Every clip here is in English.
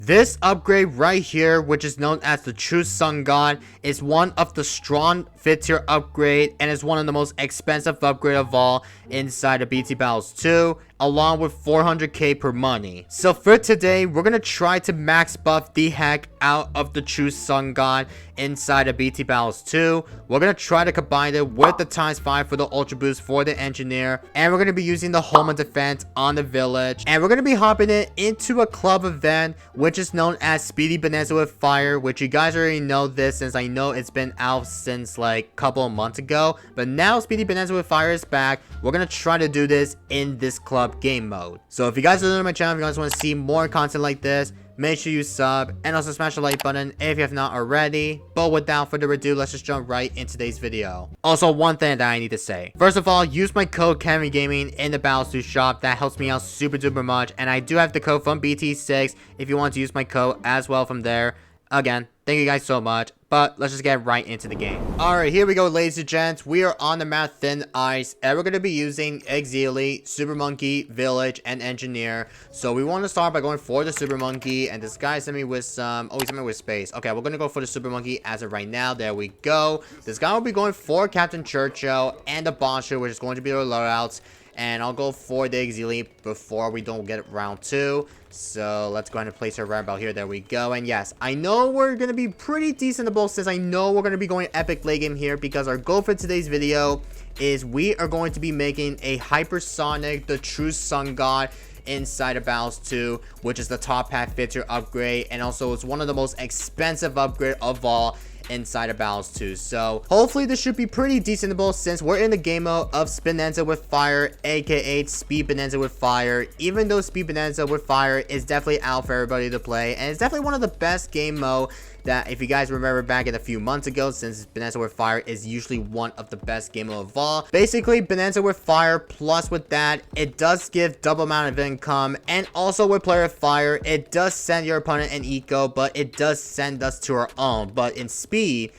This upgrade right here, which is known as the True Sun God, is one of the strong 5th tier upgrade and is one of the most expensive upgrade of all inside of BT Battles 2, along with 400k per money. So for today, we're gonna try to max buff the heck out of the True Sun God inside of BT Battles 2. We're gonna try to combine it with the ×5 for the Ultra Boost for the Engineer, and we're gonna be using the Home of Defense on the Village, and we're gonna be hopping it into a club event, which is known as Speedy Bonanza with Fire, which you guys already know this since I know it's been out since like a couple of months ago. But now Speedy Bonanza with Fire is back. We're gonna try to do this in this club game mode. So if you guys are new to my channel, if you guys want to see more content like this, make sure you sub and also smash the like button if you have not already. But without further ado, let's just jump right into today's video. Also, one thing that I need to say. First of all, use my code Gaming in the Battles 2 shop. That helps me out super duper much. And I do have the code from BT6 if you want to use my code as well from there. Again, thank you guys so much. But let's just get right into the game. Alright, here we go, ladies and gents. We are on the map Thin Ice, and we're going to be using Exili, Super Monkey, Village, and Engineer. So we want to start by going for the Super Monkey, and this guy sent me with some... Oh, he sent me with space. Okay, we're going to go for the Super Monkey as of right now. There we go. This guy will be going for Captain Churchill and the Bosher, which is going to be our loadouts. And I'll go for the Exili before we don't get round 2. So let's go ahead and place our roundabout here. There we go. And yes, I know we're going to be pretty decentable since I know we're going to be going epic late game here, because our goal for today's video is we are going to be making a Hypersonic, the True Sun God, inside of Battles 2, which is the top half 5th tier upgrade, and also it's one of the most expensive upgrade of all inside of Battles 2. So hopefully this should be pretty decentable since we're in the game mode of Bonanza with Fire, aka Speed Bonanza with Fire. Even though Speed Bonanza with Fire is definitely out for everybody to play, and it's definitely one of the best game mode that, if you guys remember back in a few months ago, since Bonanza with Fire is usually one of the best game mode of all. Basically, Bonanza with Fire plus with that, it does give double amount of income, and also with Player of Fire, it does send your opponent an eco, but it does send us to our own. But in Speed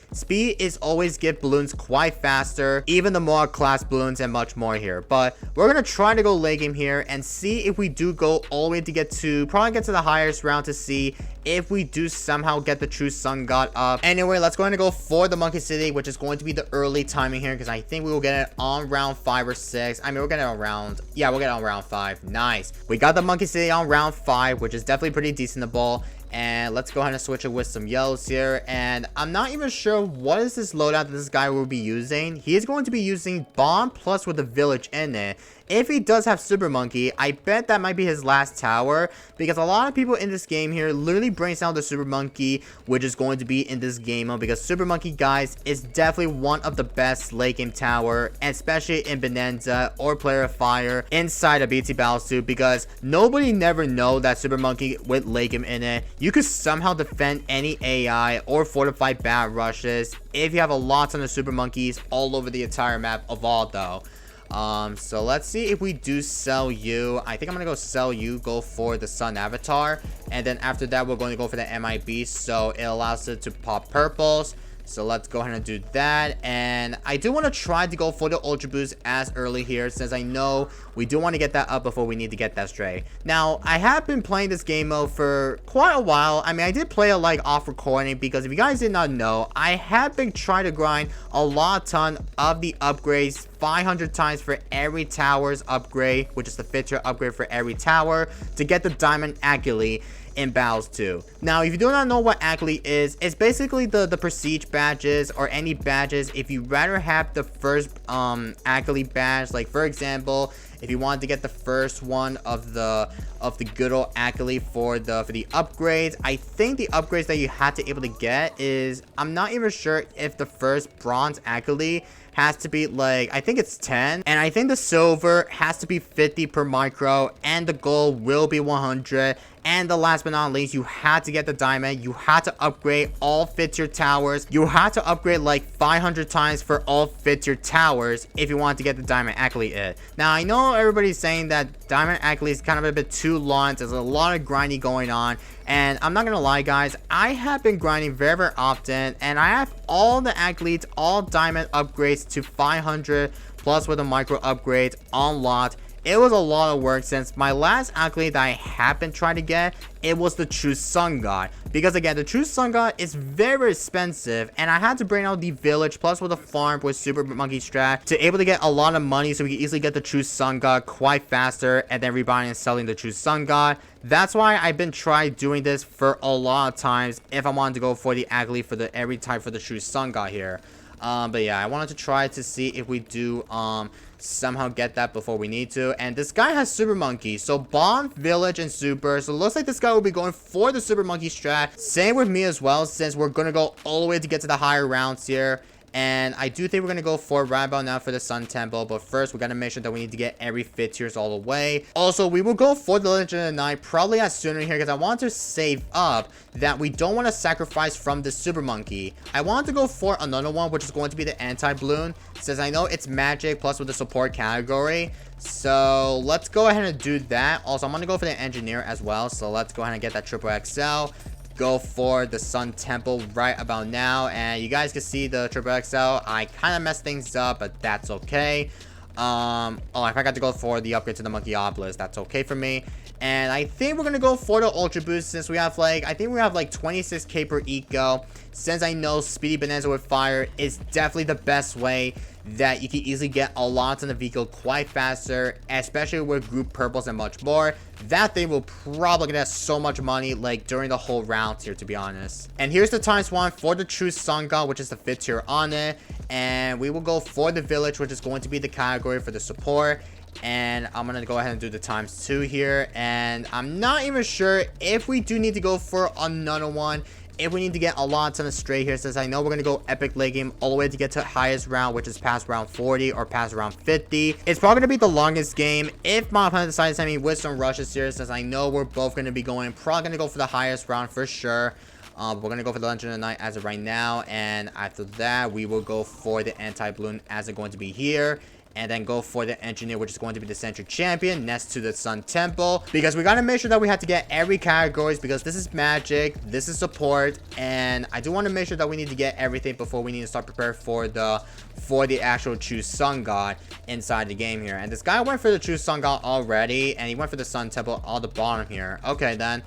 is always give balloons quite faster, even the more class balloons and much more here. But we're gonna try to go late game here and see if we do go all the way to get to, probably get to the highest round to see if we do somehow get the True Sun God up. Anyway, let's go ahead and go for the Monkey City, which is going to be the early timing here, because I think we will get it on round 5 or 6. I mean, we'll get it on round... Yeah, we'll get it on round 5. Nice. We got the Monkey City on round 5, which is definitely pretty decentable. And let's go ahead and switch it with some yellows here. And I'm not even sure what is this loadout that this guy will be using. He is going to be using Bomb plus with the Village in it. If he does have Super Monkey, I bet that might be his last tower, because a lot of people in this game here literally brings down the Super Monkey, which is going to be in this game mode, because Super Monkey, guys, is definitely one of the best late game tower, especially in Bonanza or Player of Fire inside of BT Battles 2, because nobody never know that Super Monkey with late game in it, you could somehow defend any AI or fortify bad rushes if you have a lot of the Super Monkeys all over the entire map of all though. So let's see if we do sell you. I think I'm gonna go sell you, go for the Sun Avatar, and then after that we're going to go for the MIB, so it allows it to pop purples. So let's go ahead and do that. And I do want to try to go for the Ultra Boost as early here, since I know we do want to get that up before we need to get that stray. Now, I have been playing this game mode for quite a while. I mean, I did play it like off recording, because if you guys did not know, I have been trying to grind a ton of the upgrades 500 times for every tower's upgrade, which is the 5th tier upgrade for every tower, to get the Diamond Accolade in Battles 2. Now, if you do not know what Accolade is, it's basically the prestige badges or any badges. If you rather have the first Accolade badge, like for example, if you wanted to get the first one of the good old Accolade for the upgrades, I think the upgrades that you had to able to get is, I'm not even sure if the first bronze Accolade has to be like, I think it's 10, and I think the silver has to be 50 per micro, and the gold will be 100. And the last but not least, you had to get the diamond. You had to upgrade all 5th tier towers. You had to upgrade like 500 times for all 5th tier towers if you wanted to get the Diamond Accolade. Now, I know everybody's saying that Diamond Accolade is kind of a bit too long. There's a lot of grinding going on. And I'm not gonna lie, guys, I have been grinding very, very often. And I have all the accolades, all diamond upgrades to 500 plus with a micro upgrade unlocked it was a lot of work since my last accolade that I have been trying to get, it was the True Sun God. Because again, the True Sun God is very expensive, and I had to bring out the village plus with a farm with Super Monkey Strat to able to get a lot of money so we can easily get the True Sun God quite faster and then rebuying and selling the True Sun God. That's why I've been trying doing this for a lot of times if I wanted to go for the accolade for the every type for the True Sun God here. But yeah, I wanted to try to see if we do somehow get that before we need to. And this guy has Super Monkey, so Bomb, Village, and Super. So it looks like this guy will be going for the Super Monkey strat. Same with me as well, since we're gonna go all the way to get to the higher rounds here. And I do think we're going to go for right about now for the Sun Temple. But first, we got to make sure that we need to get every 5 tiers all the way. Also, we will go for the Legend of the Night probably as sooner here because I want to save up that we don't want to sacrifice from the Super Monkey. I want to go for another one, which is going to be the Anti-Bloon, since I know it's magic plus with the support category. So let's go ahead and do that. Also, I'm going to go for the Engineer as well. So let's go ahead and get that Triple XL. Go for the Sun Temple right about now, and you guys can see the Triple XL. I kind of messed things up, but that's okay. Oh, I forgot to go for the upgrade to the Monkey Obelisk. That's okay for me. And I think we're gonna go for the Ultra Boost since we have like, I think we have like 26k per eco. Since I know Speedy Bonanza with Fire is definitely the best way that you can easily get a lot in the vehicle quite faster, especially with group purples and much more. That thing will probably get us so much money like during the whole round here, to be honest. And here's the ×1 for the True Sun God, which is the 5th tier on it. And we will go for the village, which is going to be the category for the support. And I'm gonna go ahead and do the ×2 here. And I'm not even sure if we do need to go for another one, if we need to get a lot on the straight here, since I know we're going to go epic late game all the way to get to highest round, which is past round 40 or past round 50. It's probably going to be the longest game if my opponent decides to send me with some rushes here, since I know we're both going to be going, probably going to go for the highest round for sure. We're going to go for the Legend of the Night as of right now, and after that, we will go for the Anti-Bloon as it's going to be here. And then go for the Engineer, which is going to be the Central Champion next to the Sun Temple, because we got to make sure that we have to get every categories, because this is magic, this is support, and I do want to make sure that we need to get everything before we need to start preparing for the actual True Sun God inside the game here. And this guy went for the True Sun God already, and he went for the Sun Temple on the bottom here. Okay, then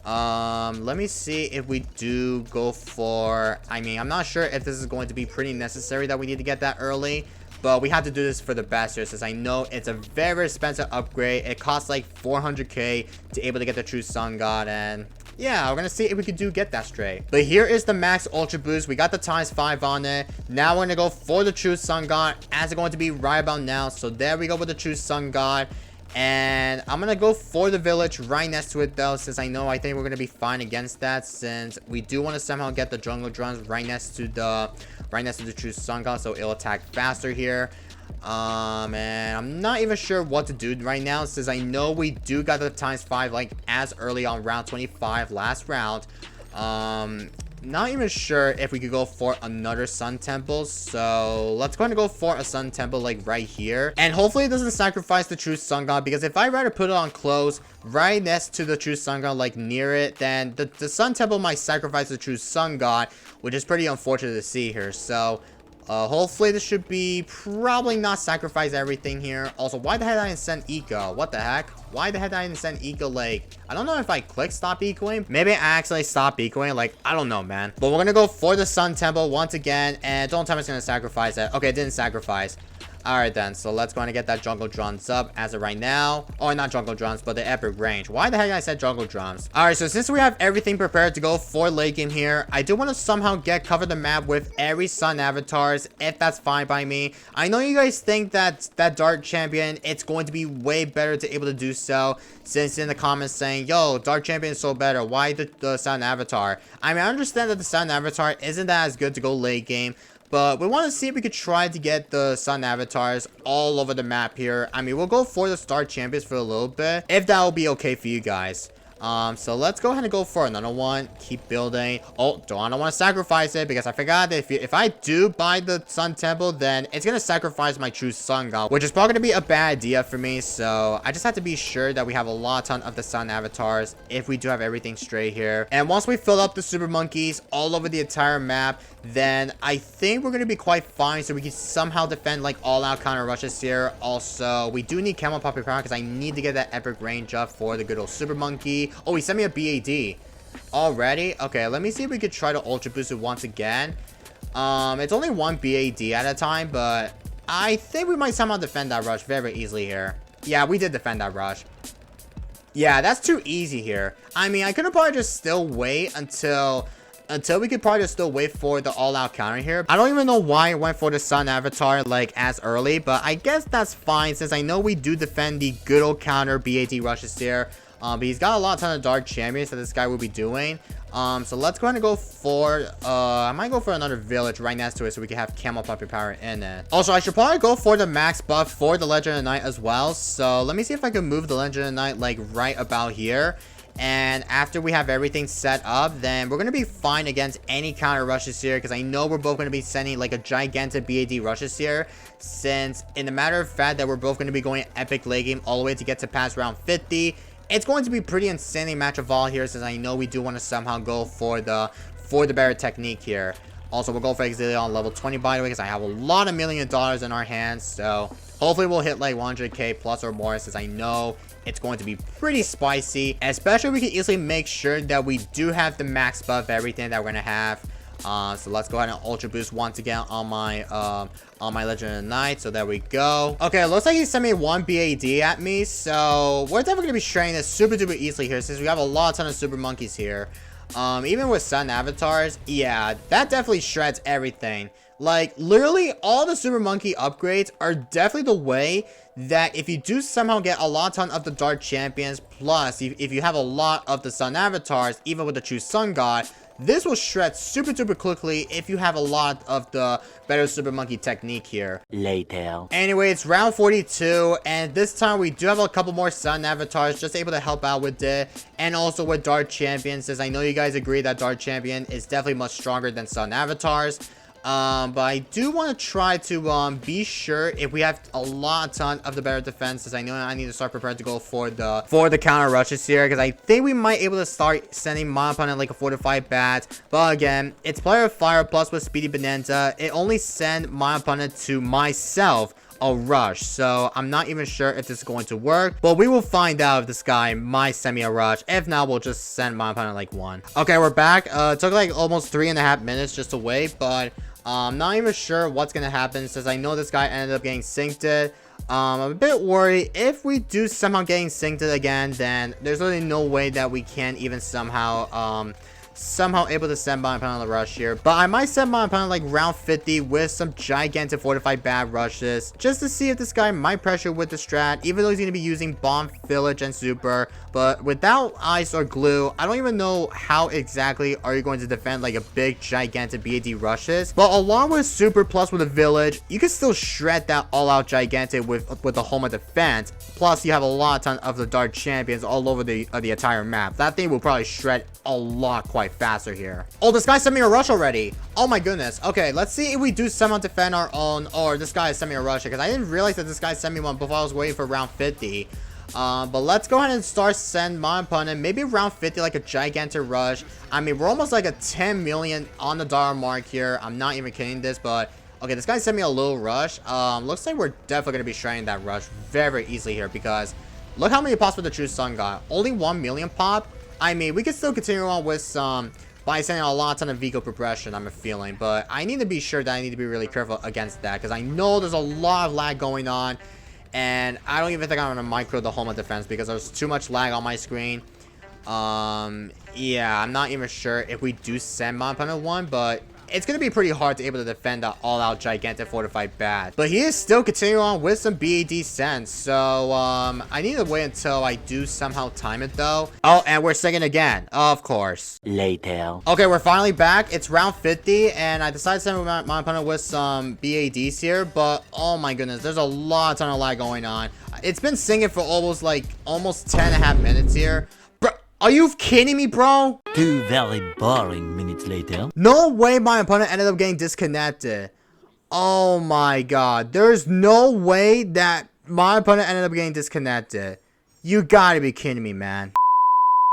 let me see if we do go for, I mean, I'm not sure if this is going to be pretty necessary that we need to get that early. But we have to do this for the best here, since I know it's a very expensive upgrade. It costs like 400k to able to get the True Sun God, and yeah, we're gonna see if we could get that straight. But here is the max ultra boost. We got the ×5 on it. Now we're gonna go for the True Sun God as it's going to be right about now. So there we go with the True Sun God. And I'm gonna go for the village right next to it though, since I think we're gonna be fine against that, since we do want to somehow get the jungle drums right next to the True Sun God, so it'll attack faster here. And I'm not even sure what to do right now, since I know we do got the ×5 like as early on round 25 last round. Not even sure if we could go for another Sun Temple, so let's go ahead and go for a Sun Temple like right here, and hopefully it doesn't sacrifice the True Sun God, because if I rather put it on close right next to the True Sun God, like near it, then the Sun Temple might sacrifice the True Sun God, which is pretty unfortunate to see here. So hopefully this should be probably not sacrifice everything here. Also, why the heck did I didn't send eco? What the heck? Why the heck did I didn't send eco? Like, I don't know if I click stop ecoing. Maybe I accidentally stop ecoing. Like, I don't know, man. But we're gonna go for the Sun Temple once again, and don't tell me it's gonna sacrifice it. Okay, it didn't sacrifice. Alright then, so let's go and get that jungle drums up as of right now. Oh, not jungle drums, but the epic range. Why the heck did I said jungle drums? Alright, so since we have everything prepared to go for late game here, I do want to somehow cover the map with every sun avatars, if that's fine by me. I know you guys think that Dark Champion, it's going to be way better to able to do so, since in the comments saying, yo, Dark Champion is so better, why the sun avatar? I mean, I understand that the sun avatar isn't that as good to go late game, but we want to see if we could try to get the sun avatars all over the map here. I mean, we'll go for the star champions for a little bit, if that will be okay for you guys. So let's go ahead and go for another one. Keep building. Oh, don't want to sacrifice it because I forgot that if I do buy the Sun Temple, then it's going to sacrifice my true Sun God, which is probably going to be a bad idea for me. So I just have to be sure that we have a ton of the Sun avatars if we do have everything straight here. And once we fill up the Super Monkeys all over the entire map, then I think we're going to be quite fine. So we can somehow defend like all-out counter rushes here. Also, we do need Camo Poppy Power because I need to get that epic range up for the good old Super Monkey. Oh, he sent me a BAD already. Okay, let me see if we could try to Ultra Boost it once again. It's only one BAD at a time, but I think we might somehow defend that rush very easily here. Yeah, we did defend that rush. Yeah, that's too easy here. I mean, I could have probably just still wait until we could probably just still wait for the all-out counter here. I don't even know why I went for the Sun avatar like as early, but I guess that's fine since I know we do defend the good old counter BAD rushes here. But he's got a ton of dark champions that this guy will be doing. So let's go ahead and go for, I might go for another village right next to it so we can have Camel Puppy Power in it. Also, I should probably go for the max buff for the Legend of Night as well. So let me see if I can move the Legend of Night like right about here. And after we have everything set up, then we're going to be fine against any counter rushes here. Because I know we're both going to be sending like a gigantic BAD rushes here. Since in the matter of fact that we're both going to be going epic late game all the way to get to past round 50. It's going to be pretty insanely match of all here, since I know we do want to somehow go for the better technique here. Also, we'll go for Exilio on level 20, by the way, because I have a lot of $1 million in our hands. So hopefully we'll hit like 100k plus or more, since I know it's going to be pretty spicy. Especially we can easily make sure that we do have the max buff everything that we're gonna have. So let's go ahead and Ultra Boost once again on my Legend of the Night. So there we go. Okay, it looks like he sent me one BAD at me. So we're definitely gonna be shredding this super duper easily here, since we have a ton of Super Monkeys here. Even with Sun avatars, yeah, that definitely shreds everything. Like, literally, all the Super Monkey upgrades are definitely the way that if you do somehow get a ton of the Dark Champions, plus if you have a lot of the Sun avatars, even with the true Sun God, this will shred super duper quickly if you have a lot of the better Super Monkey technique here. Later. Anyway, it's round 42, and this time we do have a couple more Sun avatars just able to help out with it, and also with Dark Champions, as I know you guys agree that Dark Champion is definitely much stronger than Sun avatars. But I do want to try to be sure if we have a ton of the better defenses. I know I need to start preparing to go for the counter rushes here, because I think we might able to start sending my opponent like a fortified bat. But again, it's player fire plus with Speedy Bonanza. It only send my opponent to myself a rush, so I'm not even sure if this is going to work, but we will find out if this guy might send me a rush. If not, we'll just send my opponent like one. Okay, we're back. It took like almost 3.5 minutes just to wait, but I'm not even sure what's gonna happen, since I know this guy ended up getting synced. I'm a bit worried if we do somehow getting synced again, then there's really no way that we can even somehow able to send my opponent on the rush here. But I might send my opponent like round 50 with some gigantic fortified bad rushes, just to see if this guy might pressure with the strat, even though he's going to be using Bomb, Village, and Super. But without Ice or Glue, I don't even know how exactly are you going to defend like a big gigantic BAD rushes. But along with Super plus with a Village, you can still shred that all-out gigantic with the Home of Defense. Plus you have a ton of the Dark Champions all over the entire map. That thing will probably shred a lot quite faster here. Oh, this guy sent me a rush already. Oh my goodness. Okay, let's see if we do somehow defend our own, or this guy sent me a rush, because I didn't realize that this guy sent me one before I was waiting for round 50. But let's go ahead and start send my opponent maybe round 50 like a gigantic rush. I mean, we're almost like a 10 million on the dollar mark here. I'm not even kidding this, but okay, this guy sent me a little rush. Looks like we're definitely gonna be shredding that rush very easily here, because look how many pops with the true Sun got. Only 1 million pop. I mean, we can still continue on with some by sending a ton of Vigo progression, I'm a feeling, but I need to be sure that I need to be really careful against that, because I know there's a lot of lag going on, and I don't even think I'm gonna micro the Home of Defense because there's too much lag on my screen. Yeah, I'm not even sure if we do send my opponent one, but it's going to be pretty hard to able to defend that all-out gigantic fortified bat. But he is still continuing on with some BAD sense. So, I need to wait until I do somehow time it, though. Oh, and we're singing again. Of course. Later. Okay, we're finally back. It's round 50, and I decided to send my opponent with some BADs here. But, oh my goodness, there's a ton of lag going on. It's been singing for almost 10.5 minutes here. Are you kidding me, bro? 2 very boring minutes later. No way my opponent ended up getting disconnected. Oh my god. There's no way that my opponent ended up getting disconnected. You gotta be kidding me, man.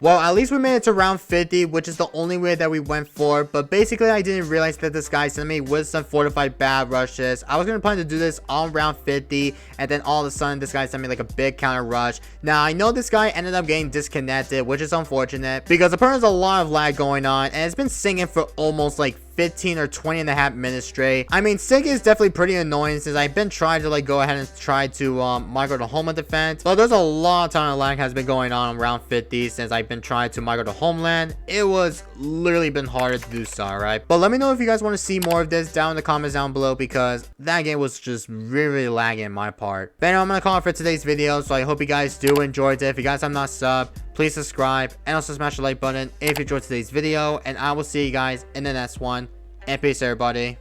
Well, at least we made it to round 50, which is the only way that we went for. But basically, I didn't realize that this guy sent me with some fortified bad rushes. I was going to plan to do this on round 50. And then all of a sudden, this guy sent me like a big counter rush. Now, I know this guy ended up getting disconnected, which is unfortunate. Because apparently there's a lot of lag going on. And it's been singing for almost like 15 or 20 and a half minutes straight. I mean, sync is definitely pretty annoying since I've been trying to like go ahead and try to migrate to homeland defense. But there's a lot of lag has been going on around 50 since I've been trying to migrate to homeland. It was literally been harder to do so, alright? But let me know if you guys want to see more of this down in the comments down below because that game was just really lagging in my part. But anyway, I'm gonna call it for today's video, so I hope you guys do enjoy it. If you guys have not subbed, please subscribe and also smash the like button if you enjoyed today's video, and I will see you guys in the next one. And peace, everybody.